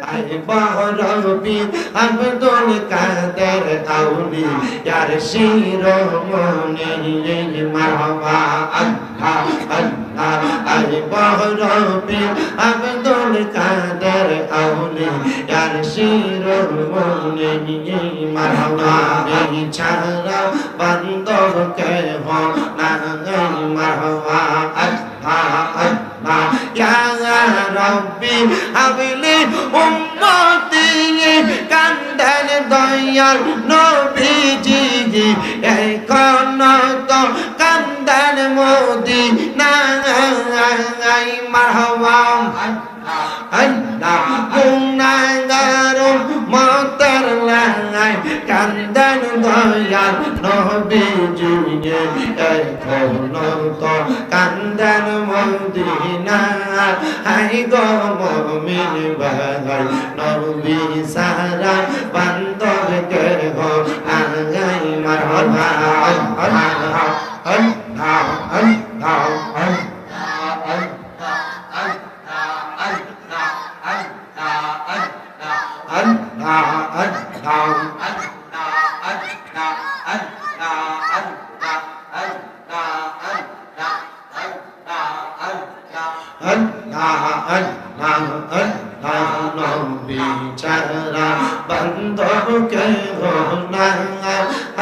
I বহরবি Abdul কাদের আউলি ইয়ার শিরোমণি মারহাবা আল্লাহ আল্লাহ I বহরবি Abdul কাদের আউলি ইয়ার শিরোমণি মারহাবা এই ছাড়া বান্দর কে হো না মারহাবা আল্লাহ আল্লাহ ইয়া রাব্বি হাবলি উম্মতি কান্দেন দয়াল নবীজি এই কোন তো কান্দেন মদিনায় মারহাবা আল্লাহ গুনাহগার উম্মতের লাই কান্দেন দয়াল নবীজি এই কোন তো কান্দেন মদিনায় আই গো মুমিন ভাই নবী সারা বান্দর কে হো আগাই মারহাবা আল্লাহ আল্লাহ আল্লাহ নবী ছাড়া বান্দর কে হো না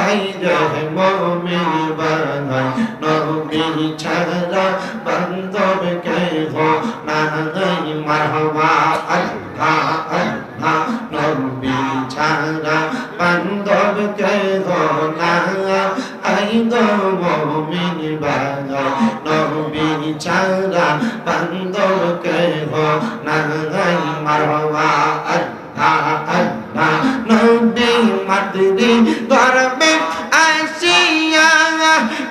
আই রে মুমিন ভাই নবী ছাড়া বান্দর কে হো না মারহাবা আল্লাহ আল্লাহ নবী ছাড়া বান্দর কে হো না আই গো মুমিন ভাই নবী ছাড়া বান্দর কে হো না মারহাবা আল্লাহ আল্লাহ নবী মাতৃ গর্বে আসিয়া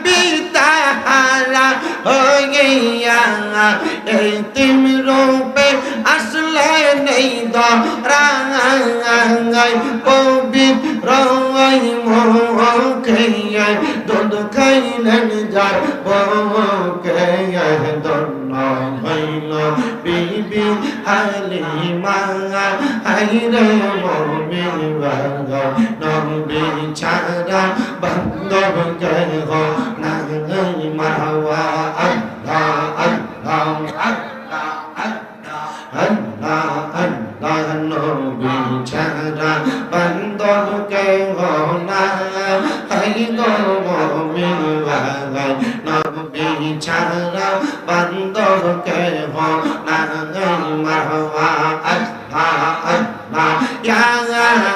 বিতাহারা হইয়া এই তিম রূপে আসলে নেই দরাঙ্গাই পবিত্র মুখে দুধ খাইলেন যার বউকে দন্ন হইল বিবি হালিমা হাইরে মুমিন ভাই নবী ছাড়া বান্দর কে হো না মারহাবা আল্লাহ আল্লাহ আল্লাহ আল্লাহ আল্লাহ নবী ছাড়া বান্দর কে হো না হাই গো মুমিন ভাই নবী ছাড়া বান্দর কে হো না মারহাবা আল্লাহ আল্লাহ ইয়া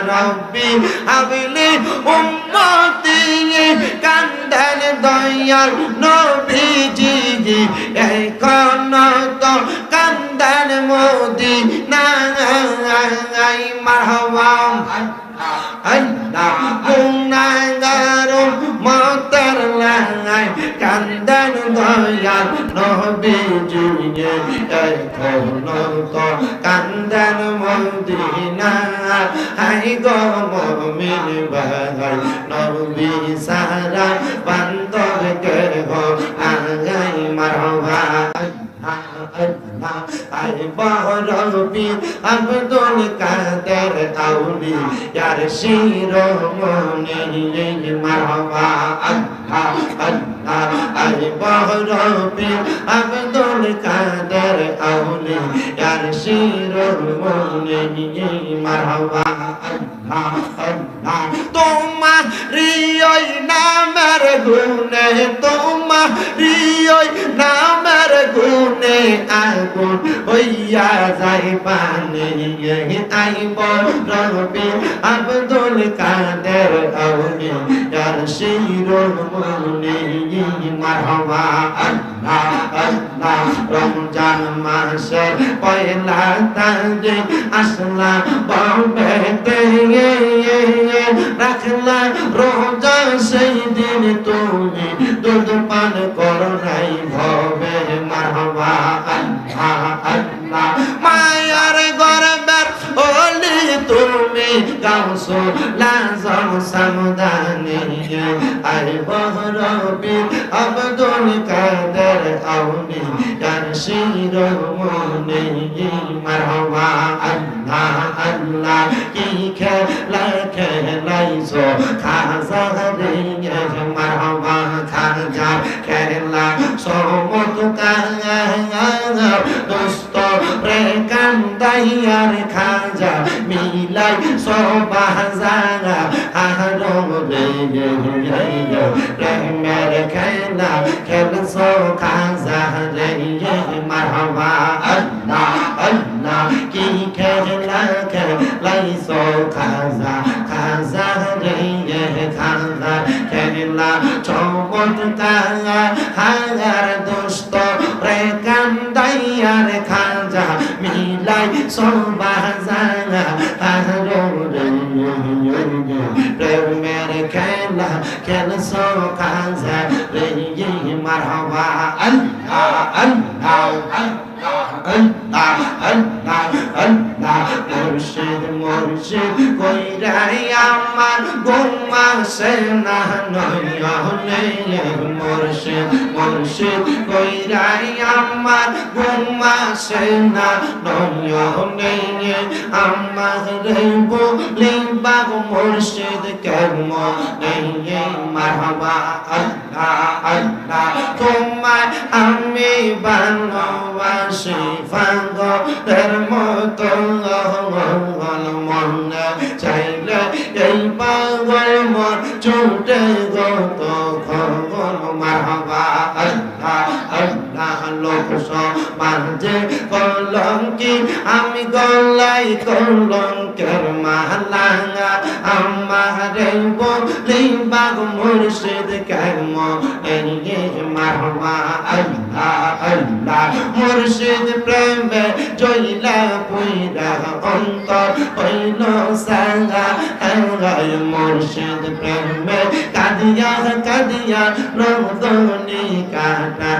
রাব্বি হাবলি উম্মতি কান্দেন দয়াল নবীজি এই কোন তো কান্দেন মদিনায় মারহাবা আল্লাহ গুনাহগার উম্মতের লাই কান্দেন দয়াল নবীজি এই কোন তো কান্দেন মদিনায় আই গো মুমিন ভাই নবী সারা বান্দর কে হো আগাই মারহাবা আই বহরবি আব্দুল কাদের আউলি ইয়ার শিরোমণি মারহাবা আল্লাহ আল্লাহ আই বহরবি আব্দুল কাদের আউলি ইয়ার শিরোমণি মারহাবা আল্লাহ আল্লাহ তোমারি ওই নামের গুণে তোমারি ওই নামের গুণে আগুন হইয়া যাই পানি আই বহরবি আব্দুল কাদের আউলি ইয়ার শিরোমণি মারহাবা আল্লাহ আল্লাহ রমজান মাসে পয়লা তারিখ আসলা বম্বেতে রাখলা রোজা সেই দিন তুমি দুধ পান করো নাই ভবে মারহাবা আল্লাহ আল্লাহ মায়ার গর্বের ওলি তুমি গাউসুল আজম সামদানি আই বহরবি আব্দুল কাদের আউলি ইয়ার শিরোমণি মারহাবা আল্লাহ আল্লাহ আল্লাহ কি খেলা খেলাইছো খাজা রে মারহাবা খাজা খেলা সমতকার দোস্ত রে কান্দাইয়ার খাজা মিলাই সবাজারা আরো রে প্রেমের খেলা খেলছো খাজা রে মারহাবা আল্লাহ আল্লাহ কি খেলা খেলাইছো খাজা খাজা রে খাজা খেলা চমৎকার হাজার দোস্ত রে কান্দাইয়ার খাজা মিলাই সবাজারা আরো রে প্রেমের খেলা খেলছো খাজা রে মারহাবা আল্লাহ আল্লাহ আল্লাহ আল্লাহ আল্লাহ মুর্শিদ মুর্শিদ কইরাই আমার গোমা সেনা নয়নে মুর্শিদ মুর্শিদ কইরাই আমার গোমা সেনা নয়নে আমার রে বলিবা মুর্শিদ কেমনে মারহাবা আল্লাহ আল্লাহ তোমায় আমি ভালোবাসি পাগলের মতো মনে চাইলে এই পাগল মন ছুটে গত খবর মারহাবা আল্লাহ আল্লাহ লোক সমাজে কলঙ্কি আমি গলাই কলঙ্কের মালা আমারে বলিবা মুর্শিদ কেমনে মারহাবা আল্লাহ আল্লাহ মুর্শিদ প্রেমে জইলা পুইরা অন্তর হইল সাঙ্গা হাঙ্গাই মুর্শিদ প্রেমে কাদিয়া কাদিয়া রমদনি কাটা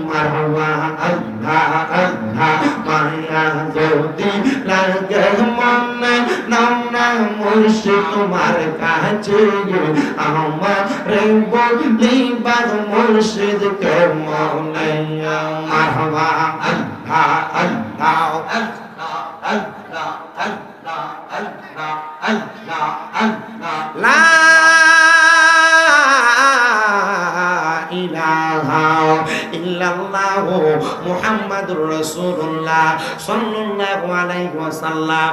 মারহাবা আল্লাহ আল্লাহ মায়া যদি লাগে মনে নাম না মুর্শিদ তোমার কাছে আমার রে বলিবা মুর্শিদ কেমনে মারহাবা আল্লাহ আল্লাহ আল্লাহ আল্লাহ আল্লাহ আল্লাহ আল্লাহ আল্লাহ লা ইলাহা ইল্লাল্লাহ মুহাম্মাদুর রাসূলুল্লাহ সাল্লাল্লাহু আলাইহি ওয়াসাল্লাম।